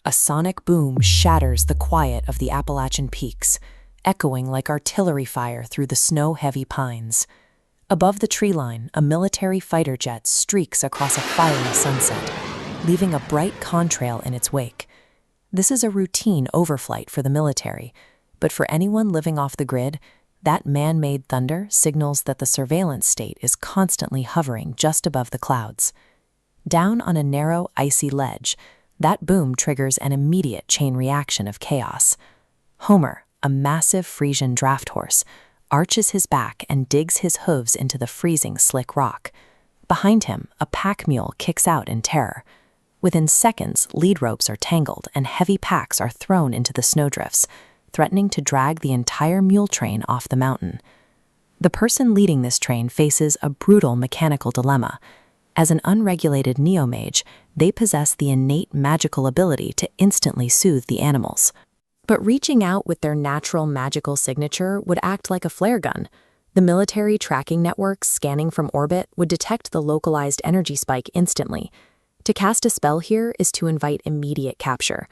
A sonic boom shatters the quiet of the Appalachian peaks, echoing like artillery fire through the snow-heavy pines. Above the tree line, a military fighter jet streaks across a fiery sunset, leaving a bright contrail in its wake. This is a routine overflight for the military, but for anyone living off the grid, that man-made thunder signals that the surveillance state is constantly hovering just above the clouds. Down on a narrow, icy ledge, that boom triggers an immediate chain reaction of chaos. Homer, a massive Frisian draft horse, arches his back and digs his hooves into the freezing slick rock. Behind him, a pack mule kicks out in terror. Within seconds, lead ropes are tangled and heavy packs are thrown into the snowdrifts, threatening to drag the entire mule train off the mountain. The person leading this train faces a brutal mechanical dilemma. As an unregulated Neomage, they possess the innate magical ability to instantly soothe the animals. But reaching out with their natural magical signature would act like a flare gun. The military tracking networks scanning from orbit would detect the localized energy spike instantly. To cast a spell here is to invite immediate capture.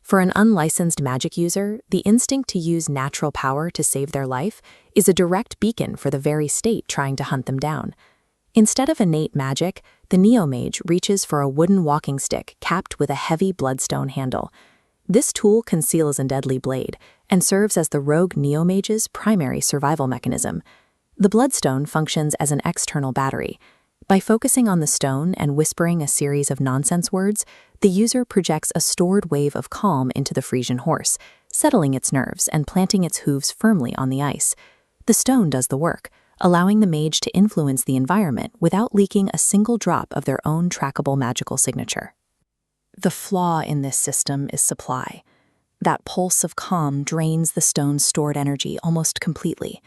For an unlicensed magic user, the instinct to use natural power to save their life is a direct beacon for the very state trying to hunt them down. Instead of innate magic, the Neomage reaches for a wooden walking stick capped with a heavy bloodstone handle. This tool conceals a deadly blade and serves as the rogue Neomage's primary survival mechanism. The bloodstone functions as an external battery. By focusing on the stone and whispering a series of nonsense words, the user projects a stored wave of calm into the Frisian horse, settling its nerves and planting its hooves firmly on the ice. The stone does the work, allowing the mage to influence the environment without leaking a single drop of their own trackable magical signature. The flaw in this system is supply. That pulse of calm drains the stone's stored energy almost completely.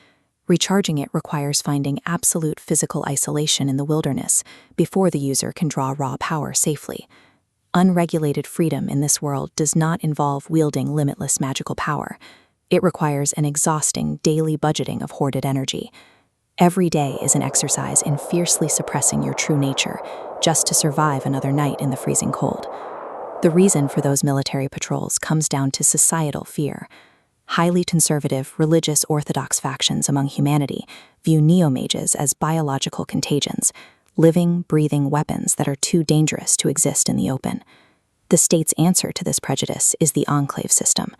Recharging it requires finding absolute physical isolation in the wilderness before the user can draw raw power safely. Unregulated freedom in this world does not involve wielding limitless magical power. It requires an exhausting daily budgeting of hoarded energy. Every day is an exercise in fiercely suppressing your true nature, just to survive another night in the freezing cold. The reason for those military patrols comes down to societal fear. Highly conservative, religious orthodox factions among humanity view Neomages as biological contagions, living, breathing weapons that are too dangerous to exist in the open. The state's answer to this prejudice is the Enclave system.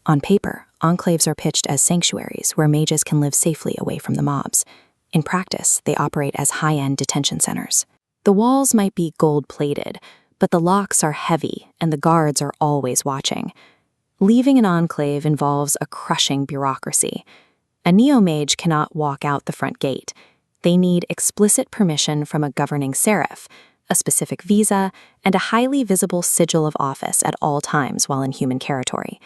On paper, enclaves are pitched as sanctuaries where mages can live safely away from the mobs. In practice, they operate as high-end detention centers. The walls might be gold-plated, but the locks are heavy and the guards are always watching. Leaving an enclave involves a crushing bureaucracy. A Neomage cannot walk out the front gate. They need explicit permission from a governing Seraph, a specific visa, and a highly visible sigil of office at all times while in human territory.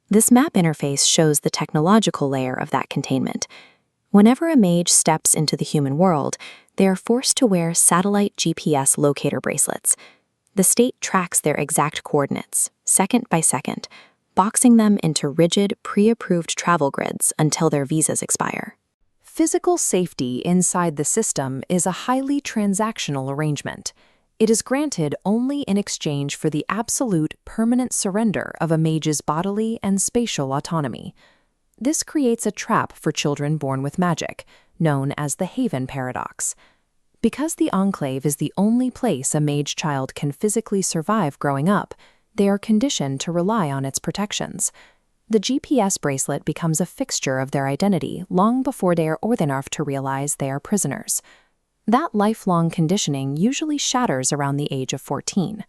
This map interface shows the technological layer of that containment. Whenever a mage steps into the human world, they are forced to wear satellite GPS locator bracelets. The state tracks their exact coordinates, second by second, boxing them into rigid, pre-approved travel grids until their visas expire. Physical safety inside the system is a highly transactional arrangement. It is granted only in exchange for the absolute, permanent surrender of a mage's bodily and spatial autonomy. This creates a trap for children born with magic, known as the Haven Paradox. Because the Enclave is the only place a mage child can physically survive growing up, they are conditioned to rely on its protections. The GPS bracelet becomes a fixture of their identity long before they are old enough to realize they are prisoners. That lifelong conditioning usually shatters around the age of 14.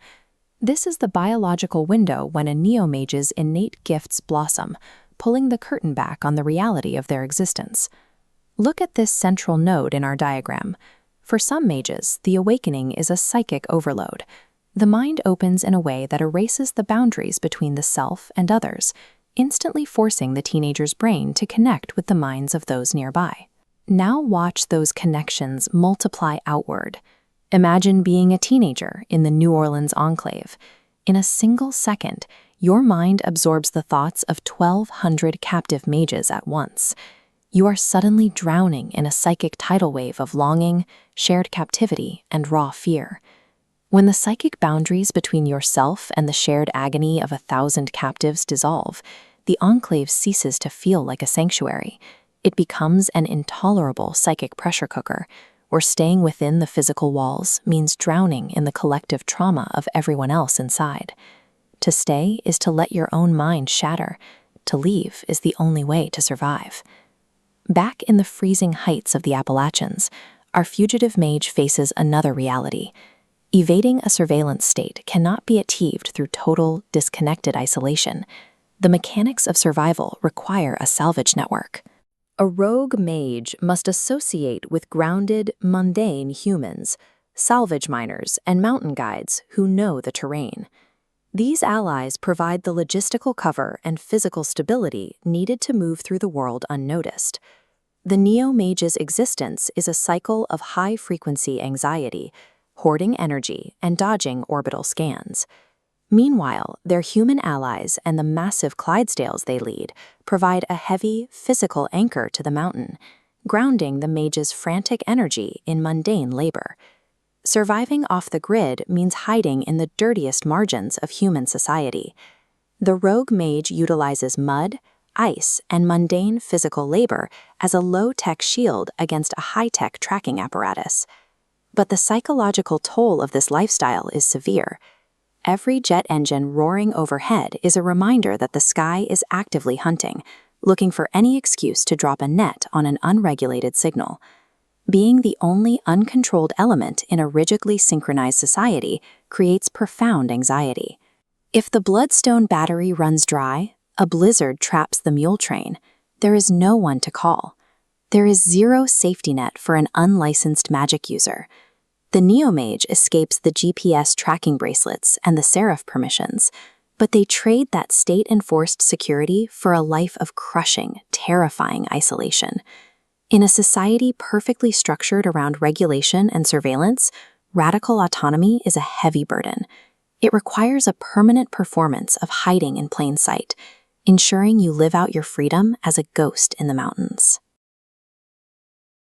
This is the biological window when a Neomage's innate gifts blossom, pulling the curtain back on the reality of their existence. Look at this central node in our diagram. For some mages, the awakening is a psychic overload. The mind opens in a way that erases the boundaries between the self and others, instantly forcing the teenager's brain to connect with the minds of those nearby. Now watch those connections multiply outward. Imagine being a teenager in the New Orleans Enclave. In a single second, your mind absorbs the thoughts of 1,200 captive mages at once. You are suddenly drowning in a psychic tidal wave of longing, shared captivity, and raw fear. When the psychic boundaries between yourself and the shared agony of 1,000 captives dissolve, the Enclave ceases to feel like a sanctuary. It becomes an intolerable psychic pressure cooker, where staying within the physical walls means drowning in the collective trauma of everyone else inside. To stay is to let your own mind shatter. To leave is the only way to survive. Back in the freezing heights of the Appalachians, our fugitive mage faces another reality. Evading a surveillance state cannot be achieved through total, disconnected isolation. The mechanics of survival require a salvage network. A rogue mage must associate with grounded, mundane humans, salvage miners, and mountain guides who know the terrain. These allies provide the logistical cover and physical stability needed to move through the world unnoticed. The Neomage's existence is a cycle of high-frequency anxiety, hoarding energy, and dodging orbital scans. Meanwhile, their human allies and the massive Clydesdales they lead provide a heavy, physical anchor to the mountain, grounding the mage's frantic energy in mundane labor. Surviving off the grid means hiding in the dirtiest margins of human society. The rogue mage utilizes mud, ice, and mundane physical labor as a low-tech shield against a high-tech tracking apparatus. But the psychological toll of this lifestyle is severe. Every jet engine roaring overhead is a reminder that the sky is actively hunting, looking for any excuse to drop a net on an unregulated signal. Being the only uncontrolled element in a rigidly synchronized society creates profound anxiety. If the Bloodstone battery runs dry, a blizzard traps the mule train, there is no one to call. There is zero safety net for an unlicensed magic user. The Neomage escapes the GPS tracking bracelets and the Seraph permissions, but they trade that state-enforced security for a life of crushing, terrifying isolation. In a society perfectly structured around regulation and surveillance, radical autonomy is a heavy burden. It requires a permanent performance of hiding in plain sight, ensuring you live out your freedom as a ghost in the mountains.